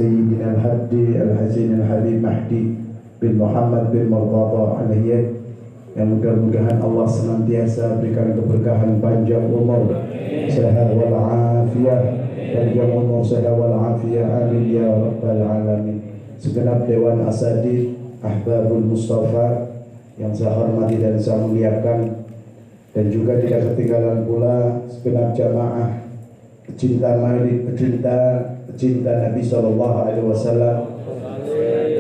Sayyidina Al-Hadi Al-Hazin Al-Habib Mahdi bin Muhammad bin Murtada Al-Hiyad, yang mudah-mudahan Allah senantiasa berikan keberkahan panjang umur, sehat wal afiyah, panjang umur, sehat wal afiyah, amin ya rabbal alamin. Segenap Dewan Asatidz Ahbabul Mustafa yang saya hormati dan saya muliakan, dan juga tidak ketinggalan pula segenap jamaah pecinta Nabi Sallallahu Alaihi Wasallam,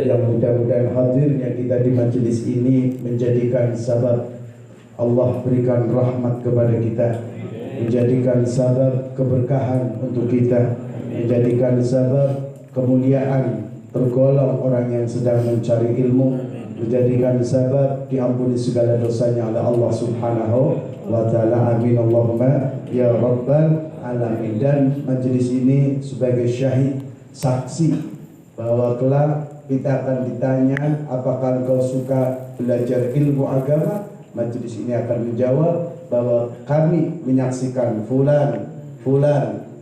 yang mudah-mudahan hadirnya kita di majelis ini menjadikan sabab Allah berikan rahmat kepada kita, menjadikan sabab keberkahan untuk kita, menjadikan sabab kemuliaan tergolong orang yang sedang mencari ilmu, menjadikan sabab diampuni segala dosanya oleh Allah Subhanahu wa Ta'ala. Amin Allahumma ya rabbal alamin. Dan majelis ini sebagai syahid, saksi bahwa kelak kita akan ditanya, apakah engkau suka belajar ilmu agama? Majelis ini akan menjawab bahwa kami menyaksikan fulan,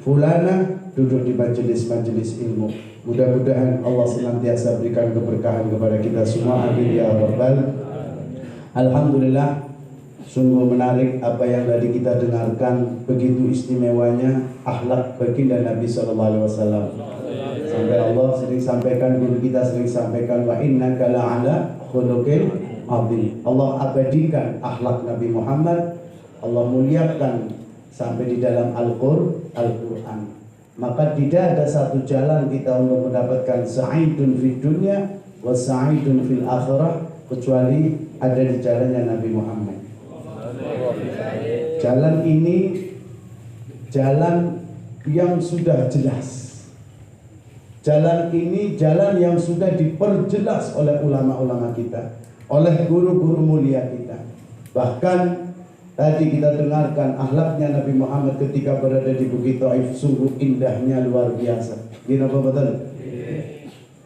fulana duduk di majelis-majelis ilmu. Mudah-mudahan Allah senantiasa berikan keberkahan kepada kita semua. Amin ya rabbal. Alhamdulillah, sungguh menarik apa yang tadi kita dengarkan. Begitu istimewanya akhlak baginda Nabi Sallallahu Alaihi Wasallam. Sampai Allah sering sampaikan, guru kita sering sampaikan, wa innaka la'ala khuluqin azim. Allah abadikan akhlak Nabi Muhammad, Allah muliakan sampai di dalam Al-Quran. Maka tidak ada satu jalan kita untuk mendapatkan sa'idun fid dunya wa sa'idun fil akhirah kecuali ada di jalannya Nabi Muhammad. Jalan ini jalan yang sudah jelas. Jalan ini jalan yang sudah diperjelas oleh ulama-ulama kita, oleh guru-guru mulia kita. Bahkan tadi kita dengarkan akhlaknya Nabi Muhammad ketika berada di Bukit Taif, sungguh indahnya luar biasa. Gini apa betul?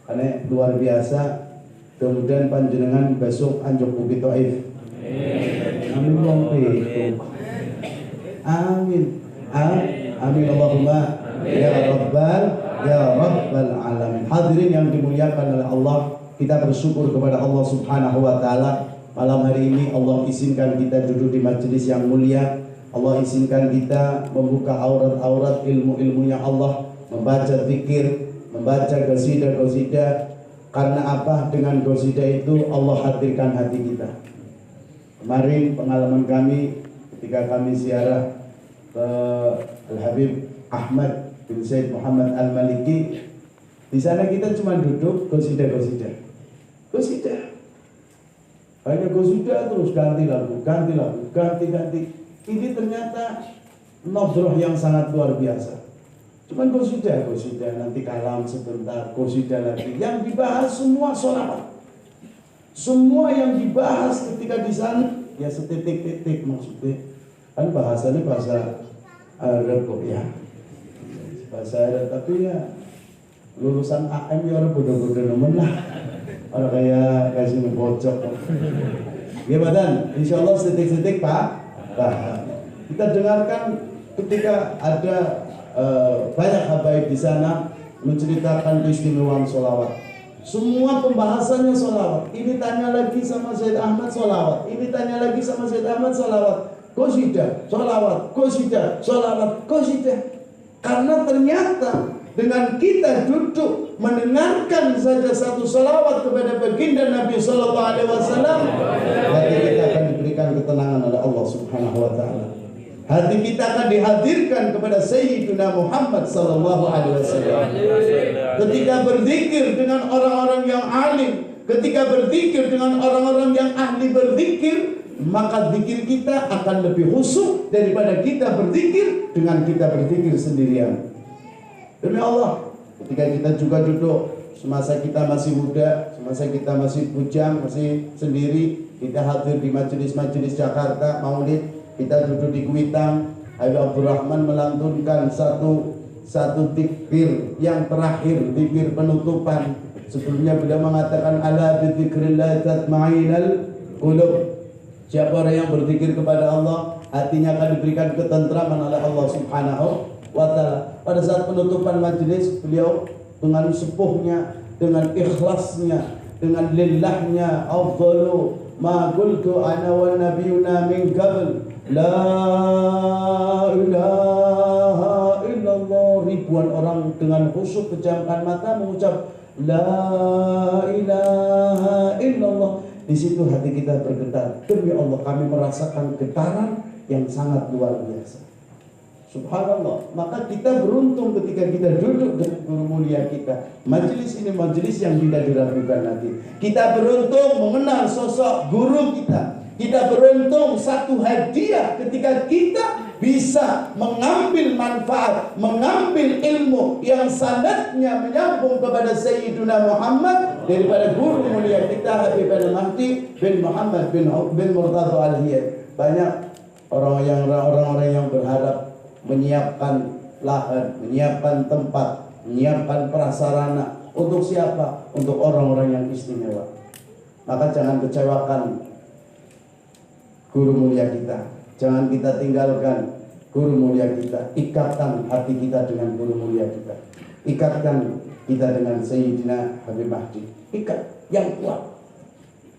Karena luar biasa. Kemudian panjenengan besok anjuk Bukit Taif. Amin. Amin. Amin Allahumma ya rabbal alamin. Hadirin yang dimuliakan oleh Allah, kita bersyukur kepada Allah Subhanahu wa Ta'ala. Malam hari ini Allah izinkan kita duduk di majelis yang mulia. Allah izinkan kita membuka aurat-aurat ilmu-ilmunya Allah, membaca zikir, membaca qasidah-qasidah. Karena apa? Dengan qasidah itu Allah hadirkan hati kita. Kemarin pengalaman kami ketika kami ziarah ke Al-Habib Ahmad bin Said Muhammad Al-Maliki, di sana kita cuma duduk qasidah. Hanya qasidah terus ganti lagu. Ini ternyata nobroh yang sangat luar biasa. Cuman qasidah, nanti kalam sebentar, qasidah lagi. Yang dibahas semua sholawat. Semua yang dibahas ketika di sana ya setitik-titik, maksudnya kan bahasanya bahasa Arab ya. Bahasa Arab, tapi ya lulusan AM ya orang bodoh-bodoh nemen lah. Orang kayak kasih bocok. Gimana? Insya Allah setik-setik Pak. Kita dengarkan ketika ada banyak habaib di sana menceritakan keistimewaan sholawat. Semua pembahasannya sholawat. Ini tanya lagi sama Sayyid Ahmad sholawat. Ini tanya lagi sama Sayyid Ahmad sholawat. Qasidah, sholawat, qasidah, sholawat, qasidah. Karena ternyata dengan kita duduk mendengarkan saja satu salawat kepada baginda Nabi Sallallahu Alaihi Wasallam, hati kita akan diberikan ketenangan oleh Allah Subhanahu Wa Taala. Hati kita akan dihadirkan kepada Sayyidina Muhammad Sallallahu Alaihi Wasallam. Ketika berzikir dengan orang-orang yang alim, ketika berzikir dengan orang-orang yang ahli berzikir, maka zikir kita akan lebih khusyuk daripada kita berzikir dengan kita berzikir sendirian. Demi Allah, ketika kita juga duduk semasa kita masih muda, semasa kita masih bujang, masih sendiri, kita hadir di majelis-majelis Jakarta Maulid, kita duduk di Kuitang, Habib Abdurrahman melantunkan satu zikir yang terakhir, zikir penutupan. Sebelumnya beliau mengatakan ala bi dzikrillah tatma'innul qulub. Siapa orang yang berzikir kepada Allah, hatinya akan diberikan ketentraman oleh Allah Subhanahu wa Ta'ala. Pada saat penutupan majelis, beliau dengan sepuhnya, dengan ikhlasnya, dengan lillahnya. Afdalu ma qultu ana wa nabiyuna min qabl la ilaha illallah. Ribuan orang dengan khusyuk pejamkan mata mengucap la ilaha illallah. Di situ hati kita bergetar. Demi Allah, kami merasakan getaran yang sangat luar biasa. Subhanallah. Maka kita beruntung ketika kita duduk dengan guru mulia kita. Majelis ini majelis yang tidak diragukan lagi. Kita beruntung mengenal sosok guru kita. Kita beruntung satu hadiah ketika kita bisa mengambil manfaat, mengambil ilmu yang sanadnya menyambung kepada Sayyiduna Muhammad daripada guru mulia kita Habib al-Mahdi bin Muhammad bin Murtadha al-Hiyad. Banyak orang-orang yang berharap menyiapkan lahan, menyiapkan tempat, menyiapkan prasarana. Untuk siapa? Untuk orang-orang yang istimewa. Maka jangan kecewakan guru mulia kita. Jangan kita tinggalkan guru mulia kita. Ikatkan hati kita dengan guru mulia kita. Ikatkan kita dengan Sayyidina Habib Mahdi. Ikat yang kuat.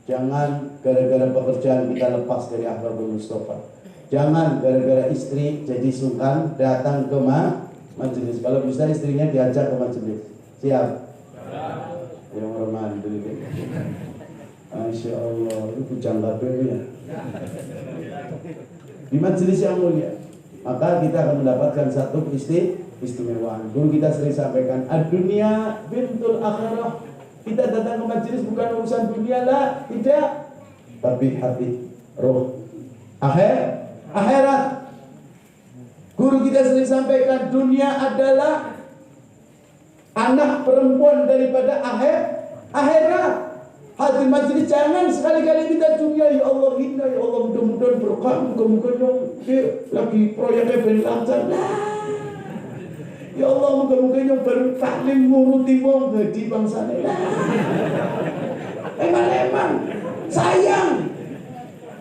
Jangan gara-gara pekerjaan kita lepas dari akhlakul Mustafa. Jangan gara-gara istri jadi sungkan datang ke majelis. Kalau bisa istrinya diajak ke majelis. Siap? Yang hormat dulu. Masya Allah, itu bujang kabeh ya. Di majelis yang mulia, maka kita akan mendapatkan satu istimewaan. Dulu kita sering sampaikan, ad-dunya bintul akhirah. Kita datang ke majelis bukan urusan dunia lah, tidak. Tapi hati, roh, akhirat. Guru kita sering sampaikan, dunia adalah anak perempuan daripada akhirat. Hadir majelis jangan sekali-kali minta dunia. Ya Allah inna, ya Allah mudah-mudahan berkah, mudah-mudahan lagi proyeknya ben lancar. Ya Allah mudah-mudahan yang baru taklim nguruti wong di bangsane. Emang sayang.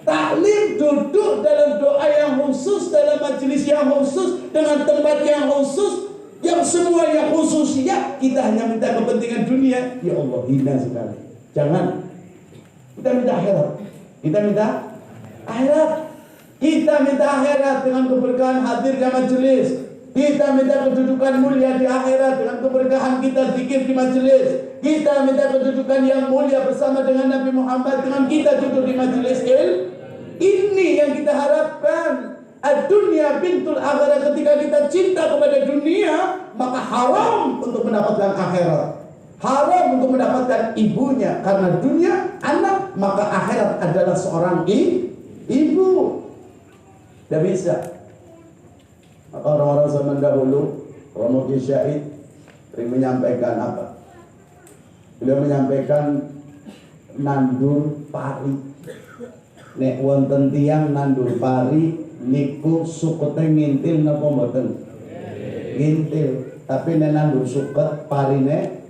Taklim duduk dalam doa yang khusus, dalam majelis yang khusus, dengan tempat yang khusus, yang semuanya khusus. Ya, kita hanya minta kepentingan dunia. Ya Allah hina sekali. Jangan. Kita minta akhirat. Kita minta akhirat. Kita minta akhirat dengan keberkahan hadirnya majelis. Kita minta kedudukan mulia di akhirat dengan keberkahan kita zikir di majelis. Kita minta kedudukan yang mulia bersama dengan Nabi Muhammad dengan kita duduk di majelis ini yang kita harapkan. Ad-dunya bintul akhirah. Ketika kita cinta kepada dunia, maka haram untuk mendapatkan akhirat. Haram untuk mendapatkan ibunya. Karena dunia anak, maka akhirat adalah seorang ibu. Tidak bisa. Maka orang-orang zaman dahulu, Romo Ki Syahid sering menyampaikan apa? Beliau menyampaikan nandur pari. Nek wonten tiyang nandur pari niku sukete ngintil napa mboten? Ngintil. Tapi nek nandur suket parine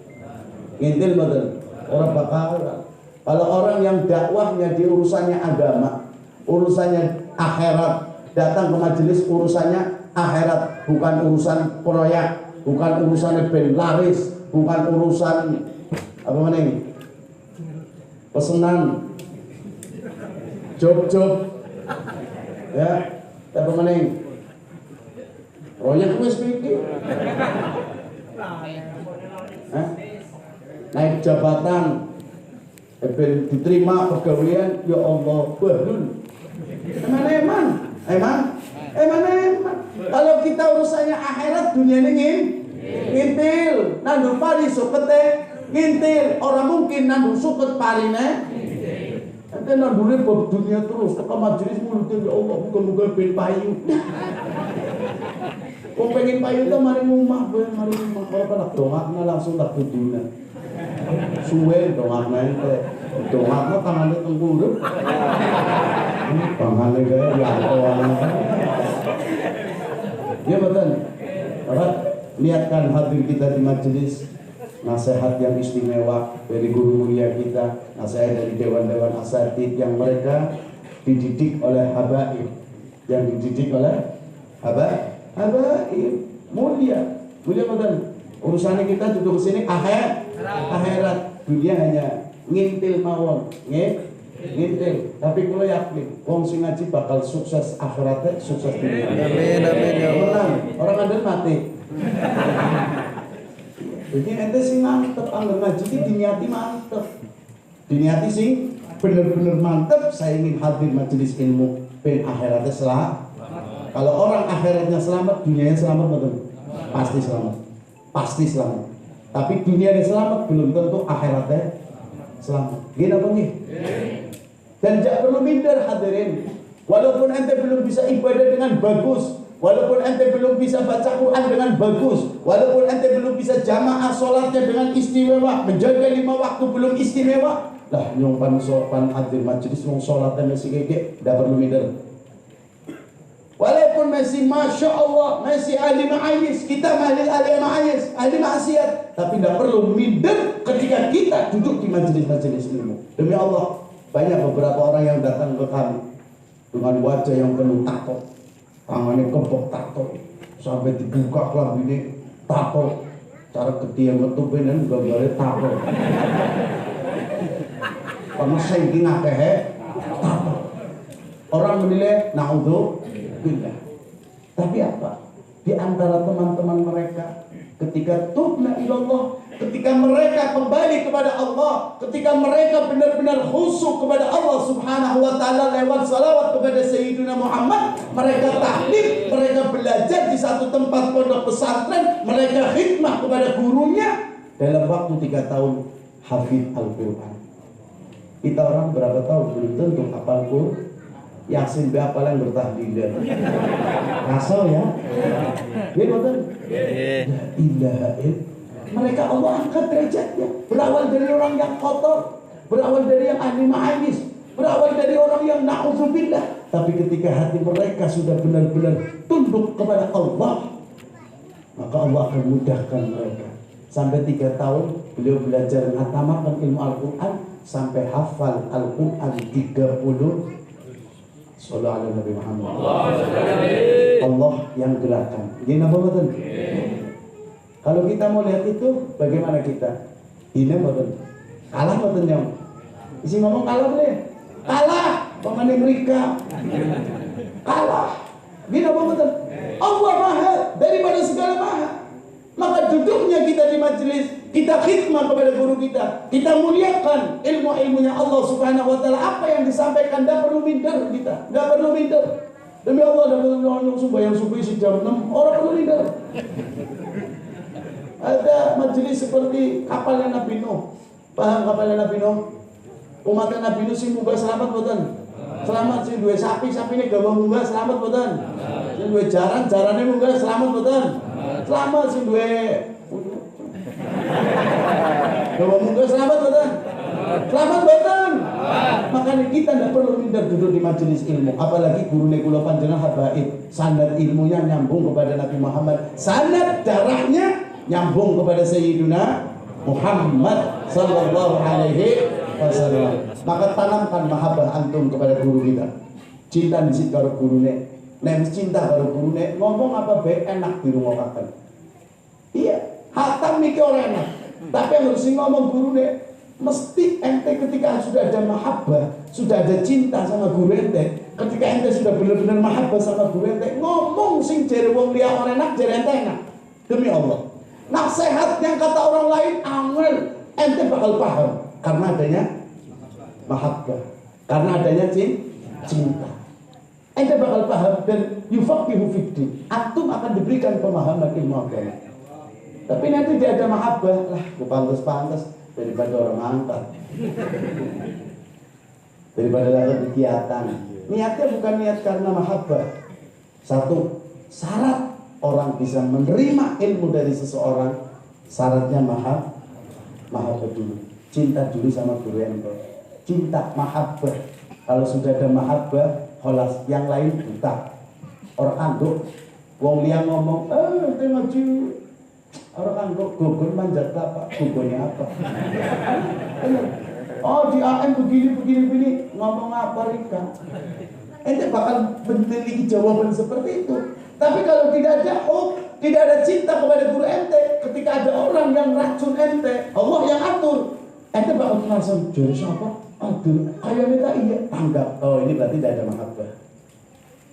ngintil betul, orang bakalan. Kalau orang yang dakwahnya di urusannya agama, urusannya akhirat, datang ke majelis urusannya akhirat, bukan urusan proyek, bukan urusan ben laris, bukan urusan apa namanya pesanan, job, ya, apa namanya proyek wis pikir. Naik jabatan, diterima pegawaian, ya Allah, bahlul. Emang. Kalau kita urusannya akhirat, dunia ini ngintil, nandur pari sukete, ngintil. Orang mungkin nandur suket parine, nanti nandurnya bab dunia terus. Teka majelis mulutnya, ya Allah, bukan ben payu. Kau pengen payu itu mari rumah. Kalau pada dongaknya langsung tak buduna. Suwe dongaknya itu, dongaknya tangannya tengkurep. Tangannya kayak jatuhan. Ya betul. Maka lihatkan hadir kita di majelis, nasihat yang istimewa dari guru mulia kita, nasihat dari dewan-dewan asatidz yang mereka dididik oleh habaib, mulia betul. Urusannya kita duduk sini akhirat. Dunia hanya ngintil mawon, ngintil. Tapi kalau yakin, wong sing ngaji bakal sukses akhiratnya, sukses dunia. Amin amin ya Allah. Orang ada mati. Jadi ente sing mantep anggar ngaji iki diniati mantep. Diniati sing bener-bener mantep, saya ingin hadir majelis ilmu ben akhiratnya selamat. Kalau orang akhiratnya selamat, dunianya selamat betul. Pasti selamat. Pasti selamat. Tapi dunianya selamat belum tentu akhiratnya selamat. Gini apa nih? Dan jangan perlu minder hadirin. Walaupun ente belum bisa ibadah dengan bagus, walaupun ente belum bisa baca Quran dengan bagus, walaupun ente belum bisa jamaah sholatnya dengan istimewa, menjaga 5 waktu belum istimewa, lah nyong pan hadir majelis wong sholatnya masih kayak tidak perlu minder. Walaupun masih masya Allah, masih ahli ma'ayis, kita ahli ma'ayis, ahli maksiat, tapi tidak perlu minder ketika kita duduk di majelis-majelis ilmu. Demi Allah, banyak beberapa orang yang datang ke kami dengan wajah yang penuh tato, tangannya kebok tato, sampai dibuka kelam ini tato, cara ketia metupin dan gambarnya tato. Karena saking akeh tato. Orang menilai naudzubillah. Tapi apa? Di antara teman-teman mereka ketika tubna ilallah, ketika mereka kembali kepada Allah, ketika mereka benar-benar khusyuk kepada Allah Subhanahu wa taala lewat salawat kepada Sayyidina Muhammad, mereka tahlil, mereka belajar di satu tempat pondok pesantren, mereka khidmah kepada gurunya dalam waktu 3 tahun hafid Al-Qur'an. Kita orang berapa tahun belum tentu hafal Qur'an. Yasin be apalan bertahlilan. Ngasal ya. Ya betul. Ilaha illallah. Mereka Allah angkat derajatnya. Berawal dari orang yang kotor, berawal dari yang ahli ma'ayis, berawal dari orang yang na'udzubillah. Tapi ketika hati mereka sudah benar-benar tunduk kepada Allah, maka Allah akan mudahkan mereka. Sampai 3 tahun beliau belajar mengatamakan ilmu Al-Quran sampai hafal Al-Quran 30. Sallallahu alaihi Nabi Muhammad. Allah yang gerakan. Ini apa betul? Kalau kita mau lihat itu, bagaimana kita? Ini betul. Kalah betul yang. Isi ngomong kalah boleh? Kalah. Pemain mereka. Kalah. Ini apa betul? Allah maha daripada segala maha. Maka duduknya kita di majelis, kita khidmah kepada guru kita, kita muliakan ilmu-ilmunya Allah Subhanahu wa taala. Apa yang disampaikan tidak perlu minder kita, tidak perlu minder. Demi Allah, tidak perlu orang sembahyang subuh si jam 6, orang perlu minder. Ada majelis seperti kapalnya Nabi Nuh. Paham kapalnya Nabi Nuh? Umatnya Nabi Nuh sing munggah selamat boten? Selamat sing duwe sapi-sapine gawa munggah selamat boten? Sing duwe jaran-jarane munggah selamat boten? Selamat sing duwe gawa munggah selamat boten? Selamat boten? Makanya kita tidak perlu minder duduk di majelis ilmu. Apalagi guru kula panjenengan habaib, sanad ilmunya nyambung kepada Nabi Muhammad, sanad darahnya nyambung kepada Sayyidina Muhammad sallallahu alaihi wasallam. Maka tanamkan mahabbah antum kepada guru kita. Cinta disit karo gurune. Nek cinta karo gurune, ngomong apa baik enak dirungokaken. Iya, hatam iki ora enak. Tapi harus ngomong gurune. Mesti ente ketika sudah ada mahabbah, sudah ada cinta sama guru ente, ketika ente sudah benar-benar mahabbah sama guru ente, ngomong sing jere wong liya ora enak, jere ente enak. Demi Allah. Nasihat yang kata orang lain angel, ente bakal paham karena adanya mahabbah, karena adanya cinta. Ente bakal paham dan yufaqihu fiddin. Antum akan diberikan pemahaman ilmu agama. Tapi nanti dia ada mahabbah, lah gue pantas-pantas daripada orang angkat, daripada lakukan kegiatan. Niatnya bukan niat karena mahabbah. Satu, syarat orang bisa menerima ilmu dari seseorang, syaratnya mahabbah dulu. Cinta dulu sama guru yang cinta, mahabbah. Kalau sudah ada mahabbah, kholas, yang lain buta. Orang anduk, wong liang ngomong, itu ngaji. Orang anduk gugur manjat apa? Gugurnya apa? Oh di AM begini, ngomong apa Rika? Ente bakal meneliti jawaban seperti itu. Tapi kalau tidak ada, Tidak ada cinta kepada guru ente. Ketika ada orang yang racun ente, Allah yang atur. Ente bakal langsung jurus apa? Aduh, kayaknya tak iya. Anggap, oh ini berarti tidak ada mahabbah.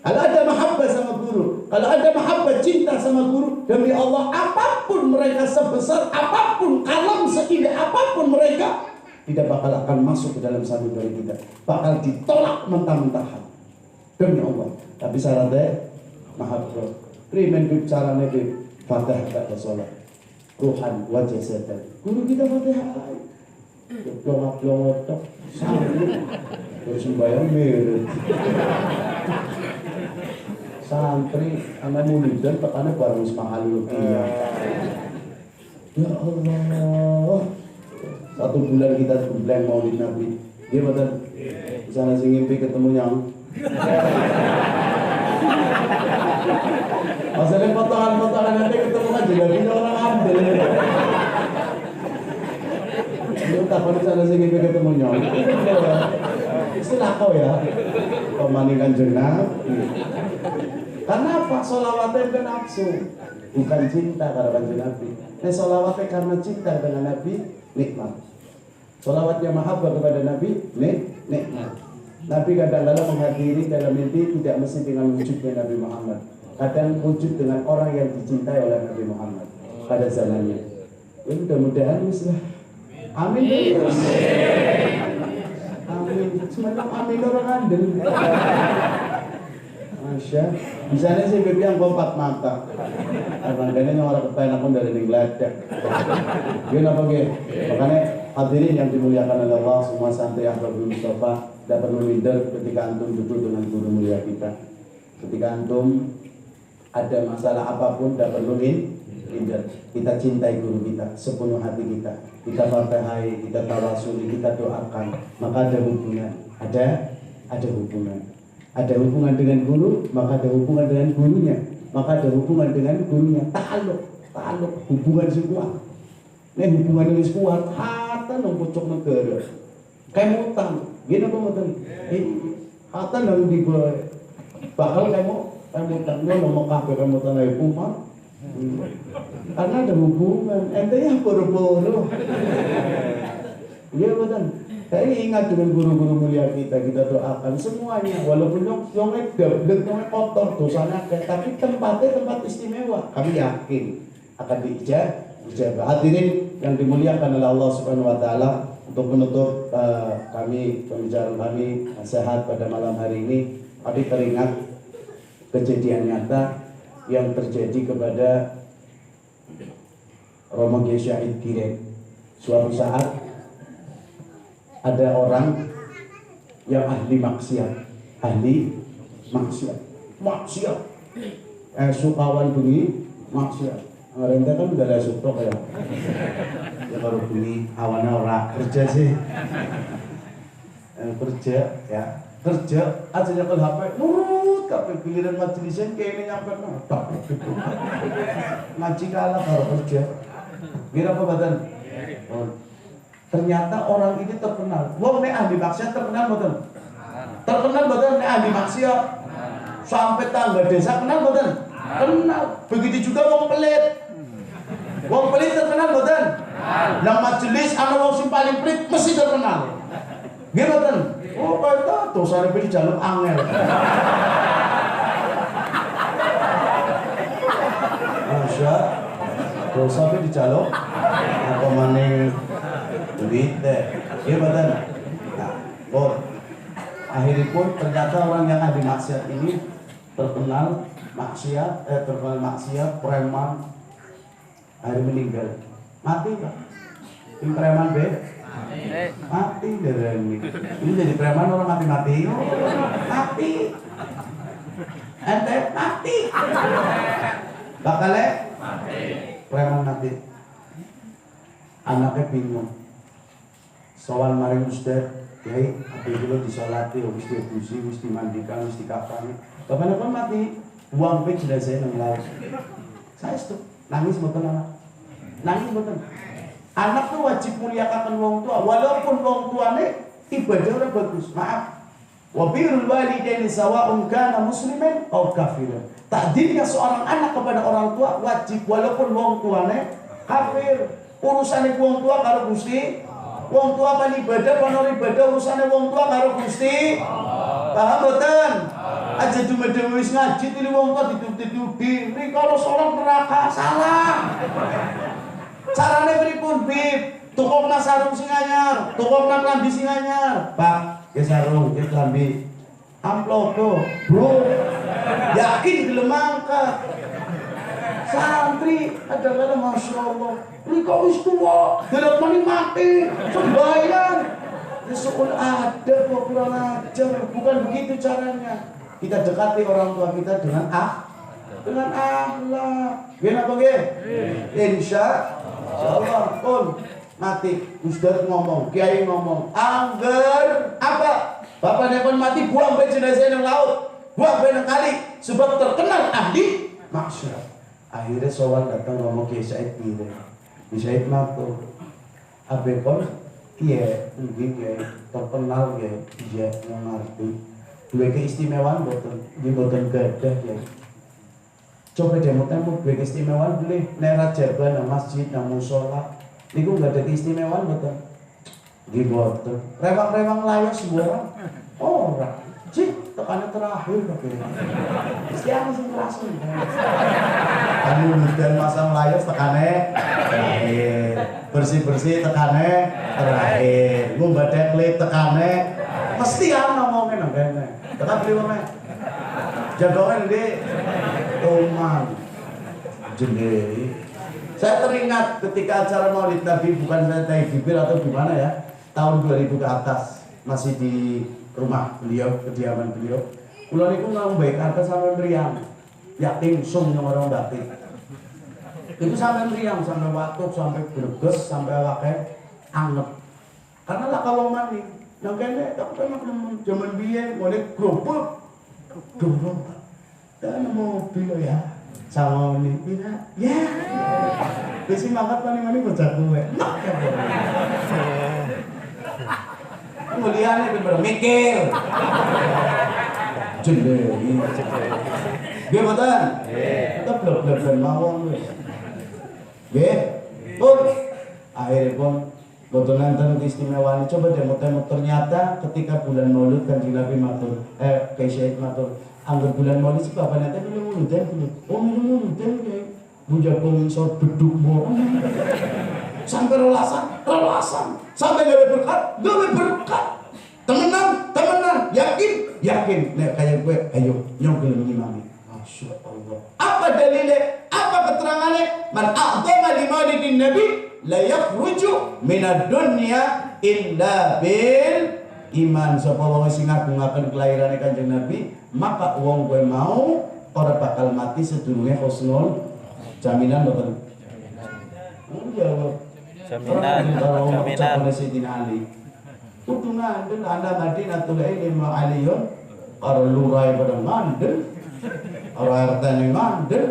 Kalau ada mahabbah sama guru, kalau ada mahabbah cinta sama guru, demi Allah, apapun mereka sebesar apapun, kalam seindah apapun mereka, tidak bakal akan masuk ke dalam satu dari kita. Bakal ditolak mentah-mentahan. Demi Allah. Tapi syaratnya mahabbah. Primen bicaranya di Fatihah kata sholat. Ruhan wajah setan. Guru kita Fatihah. Plong-plong tok. Terus sembahyang mirip. Santri anak mulidan tekane bareng semahalul iya. Ya Allah. 1 bulan kita gembleng maulid Nabi. Dia betul. Di sana sing ngimpi ketemu yang. Masalah potongan-potongan nanti ketemu kan jadi orang ambil. Lu takut di sana sing ngimpi ketemu yang. Istilah kau ya. Pemandingan jenab. Karena apa? Sholawatnya bukan nafsu, bukan cinta karena kanjeng Nabi. Nah, sholawatnya karena cinta dengan Nabi, nikmat. Sholawatnya mahabbah kepada Nabi, nikmat. Nabi kadang-kadang menghadiri dalam mimpi tidak mesti dengan wujudnya Nabi Muhammad. Kadang wujud dengan orang yang dicintai oleh Nabi Muhammad pada zamannya. Ya, mudah-mudahan mislah. Amin. Amin. Semacam amin orang andel. Masya, di sana sih bebi yang kompak mata. Abang-abangnya yang orang kepain aku dari Inglaterra. Gini apa gitu? Makanya hadirin yang dimuliakan oleh Allah, semua santai Ahbabul Mustafa, tidak perlu minder ketika antum duduk dengan guru mulia kita. Ketika antum ada masalah apapun, tidak perlu minder. Kita cintai guru kita sepenuh hati kita. Kita fatihai, kita tawasuli, kita doakan. Maka ada hubungan. Ada hubungan. Ada hubungan dengan guru, maka ada hubungan dengan gurunya, maka ada hubungan dengan gurunya. Ta'aluk, hubungan si kuat. Ini hubungan ini kuat, hata nang pucuk negara. Kayak utang, gini apa utang? Hata nang dibawa. Bakal kamu utang, lo mau kafe kamu utang lagi kumpan. Karena ada hubungan, ente ya boro-boro. Iya betul. Saya ingat dengan guru-guru mulia kita doakan semuanya, walaupun yang kotor dosanya, tapi tempatnya tempat istimewa. Kami yakin akan dijabah. Hadirin yang dimuliakan oleh Allah Subhanahu Wa Taala, untuk menutup pembicaraan kami sehat pada malam hari ini, kami teringat kejadian nyata yang terjadi kepada Romo Kiai Syahid Kiren. Suatu saat ada orang yang ahli maksiat, sukawan bunyi maksiat. Renta kan udah ada sutok ya. Ya kalau bunyi awannya orang kerja sih, kerja aja nyekel HP, nurut kabeh giliran majelisan kene nyampe tak ngaji kalah karo kerja. Kira apa badan? Ternyata orang ini terkenal. Wong nek ahli maksiat terkenal mboten? Terkenal mboten nek ahli maksiat? Sampai tangga desa kenal mboten? Kenal. Begitu juga wong pelit. Wong pelit terkenal mboten? Nang majelis ana wong sing paling pelit mesti terkenal. Nggih mboten? Oh, kaya dosane pilih jaluk angel. Masya, dosa pilih dijaluk apa maning duit deh, iya betul. Nah, akhirnya pun ternyata orang yang ahli maksiat ini terkenal maksiat, preman, akhirnya meninggal, mati pak. Ini preman mati dari ini jadi preman orang mati, ente mati, bakalnya preman mati, anaknya bingung. Soal maring Ustaz, Kiai, abis itu disolati, habis diubusi, habis dimandikan, habis dikafani. Kapan-kapan mati, uang pek sudah saya nenglau. Saya itu nangis betul anak, Anak tuh wajib muliakan wong tua, walaupun wong tuane ibadah bagus. Maaf, wa birrul walidaini sawa'un kana musliman aw kafiran. Takdirnya seorang anak kepada orang tua wajib walaupun wong tuane kafir. Urusane wong tua karo Gusti. Wong tua pan ibadah pan ibadah urusane wong tua karo Gusti. Paham mboten? Aja cuma-cuma wis ngaji tili wong tua dituduh-tuduhi. Kalau sholat neraka salah. Carane pripun, Bib? Tukokna sarung sing anyar, tukokna klambi sing anyar. Pak, ke sarung, ke klambi. Amplop tuh, bro. Yakin gelem angkat. Santri kadang-kadang Masya Allah. Ini kok wis tua, gelem mati. Sembahyang. Sekolah ada kok kurang ajar. Bukan begitu caranya. Kita dekati orang tua kita dengan akhlak. Gimana apa nggih? Insya Allah. Mati, Ustaz ngomong, Kiai ngomong, angger apa? Bapaknya pun mati, buang bayi jenazah yang laut, buang bayi yang kali, sebab terkenal ahli maksiat. Akhirnya sowan datang ngomong Kiai Said gitu, Kiai Said matur, abe pun Kiai, mungkin Kiai terkenal Kiai, iya ngerti, dua keistimewaan boten gadah Kiai. Coba demo-demo dua keistimewaan boleh, nerat jaban nang masjid, nang musola. Niku nggak ada keistimewaan betul. Di boten. Rewang-rewang layas semua orang. Cik, tekanan terakhir katanya. Siapa sih ngerasa? Anu dan masang layas tekannya terakhir. Bersih-bersih tekannya terakhir. Ngumbadek lip tekannya. Mesti ngomongin nggak? Tetap beli ngomongin. Jagoan di Toman Jenderi. Saya teringat ketika acara Maulid Nabi, bukan saya Taifibir atau gimana ya, tahun 2000 ke atas, masih di rumah beliau, kediaman beliau. Kulo niku ngambek kata sampai meriang, yakin sung yang orang batik. Itu sampai meriang, sampai watuk, sampai greges, sampai wakai anget. Karena lah kalau mani, yang kene tak pernah zaman biyen mulai grobek, dan mobil ya. Sama ini, ya, besi makat mani bocah gue, nak ya boleh. Mulianya bener mikir, jendeli, dia betul, kita belum mawon gue, pun akhirnya pun betul nonton keistimewaan. Coba deh muter ternyata ketika bulan Maulid kan Nabi matur, Kiai Said matur. Anggur bulan Maulid sebab apa nanti minum muludan kayak bujak penginsor beduk bohong sampai relasan sampai gak berkat temenan yakin nek kayak gue ayo nyong gelem ngimami. Masya Allah. Apa dalilnya? Apa keterangannya? Man a'zama li maulidin nabi la yakhruju minad dunya illa bil iman. Sapa wong sing ngagungaken kelahirane Kanjeng Nabi, maka wong kowe mau ora bakal mati sedurunge husnul jaminan mboten. Jaminan. Sayyidina Ali. Kudu ngandel ana Madinatul Ilmi aliyun karo lurai pada ngandel. Karo artane ngandel.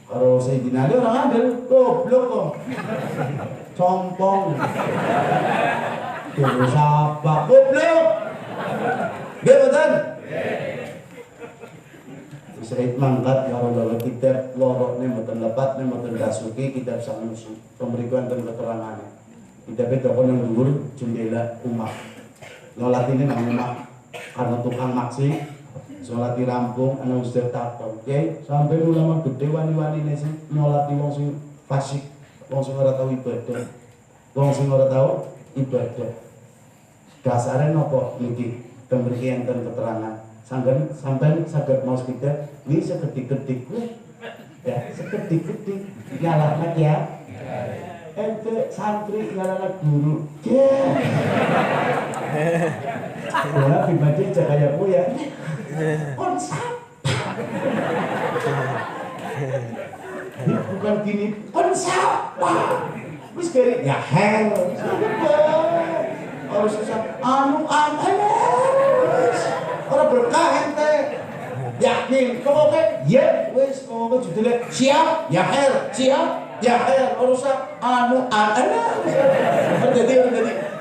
Karo Sayyidina Ali ora ngandel, goblok kok. Compong. Terus apa? Goblok. Dia betul. Said mangkat ya Allah kitab lorok nih mboten lepat nih mboten dasuki kitab sanusi pemberian dan keterangannya. Kitab itu yang dhuwur jendela umat. Sholat ini nang umat karena tukang maksi. Sholat dirampung ana ustaz takon. Oke, sampai ulama gede wani-wani sing nyolati wong sing fasik, wong sing ora tau ibadah. Wong sing ora tau ibadah. Dasarnya nopo niki pemberian dan keterangan. Sampai saged maos kita ini seketik-ketik ya seketik-ketik nyalahna ya ente santri nyalahna guru ya pribadi cahaya ku ya konsap bukan gini konsap wis kere ya hell harus anu orang berkah ente yakin kamu ke ya wes kamu judulnya siap ya her siap ya her urusan anu terjadi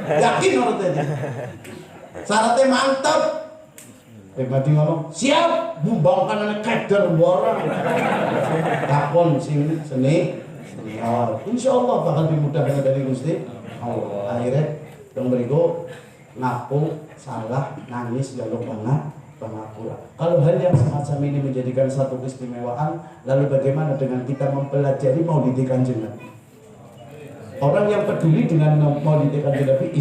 yakin orang tadi syaratnya mantap Mati ngomong, siap, bumbangkan anak keder orang. Takon sini seni. Oh, insya Allah bakal dimudahkan dari Gusti Allah. Akhirnya dong beriku ngaku salah, nangis, jaluk pengakuan. Kalau hal yang semacam ini menjadikan satu keistimewaan, lalu bagaimana dengan kita mempelajari Maulid Kanjeng Nabi? Orang yang peduli dengan Maulid Kanjeng Nabi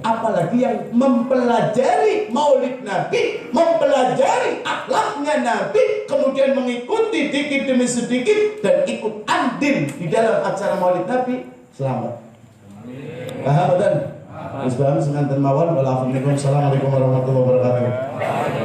apalagi yang mempelajari Maulid Nabi, mempelajari akhlaknya Nabi, kemudian mengikuti dikit demi sedikit dan ikut andil di dalam acara Maulid Nabi, selamat. Paham dan? Assalamualaikum warahmatullahi wabarakatuh.